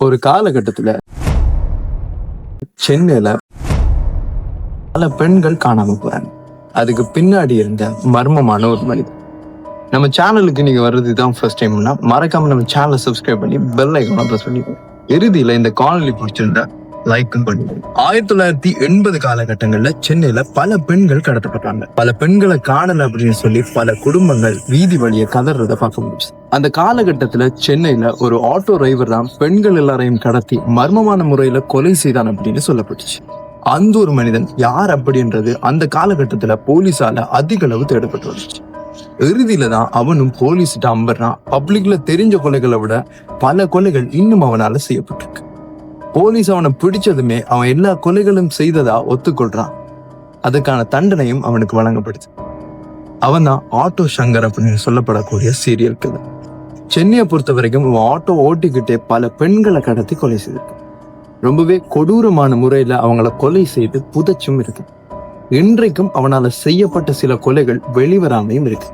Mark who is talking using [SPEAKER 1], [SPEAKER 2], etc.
[SPEAKER 1] ஒரு காலகட்டத்துல சென்னையில பல பெண்கள் காணாம போறாங்க. அதுக்கு பின்னாடி இருந்த மர்மமான ஒரு மனிதன். நம்ம சேனலுக்கு நீங்க வர்றதுதான் ஃபர்ஸ்ட் டைம்னா மறக்காம நம்ம சேனலை சப்ஸ்கிரைப் பண்ணி பெல் ஐக்கான பிரஸ் பண்ணிக்கோங்க. இறுதியில இந்த காணொலி பிடிச்சிருந்தா லைக்கும் பண்ணிக்கோங்க. 1980 காலகட்டங்கள்ல சென்னையில பல பெண்கள் கடத்தப்பட்டாங்க. பல பெண்களை காணல அப்படின்னு சொல்லி பல குடும்பங்கள் வீதி வழியை கதறத பார்க்க முடிச்சு. அந்த காலகட்டத்துல சென்னையில ஒரு ஆட்டோ டிரைவர் தான் பெண்கள் எல்லாரையும் கடத்தி மர்மமான முறையில கொலை செய்தான் அப்படின்னு சொல்லப்பட்டுச்சு. அந்த ஒரு மனிதன் யார் அப்படின்றது அந்த காலகட்டத்துல போலீஸால அதிக அளவு தேடப்பட்டு வந்துச்சு. இறுதியில தான் அவனும் போலீஸ்கிட்ட அம்பறான். பப்ளிக்ல தெரிஞ்ச கொலைகளை விட பல கொலைகள் இன்னும் அவனால செய்யப்பட்டிருக்கு. போலீஸ் அவனை பிடிச்சதுமே அவன் எல்லா கொலைகளும் செய்ததா ஒத்துக்கொள்றான். அதுக்கான தண்டனையும் அவனுக்கு வழங்கப்படுது. அவன் தான் ஆட்டோ சங்கர் அப்படின்னு சொல்லப்படக்கூடிய சீரியல் கில்லர். சென்னையை பொறுத்த வரைக்கும் அவன் ஆட்டோ ஓட்டிக்கிட்டே பல பெண்களை கடத்தி கொலை செய்திருக்கு. ரொம்பவே கொடூரமான முறையில அவங்கள கொலை செய்து புதைச்சும் இருக்கு. இன்றைக்கும் அவனால செய்யப்பட்ட சில கொலைகள் வெளிவராமையும் இருக்கு.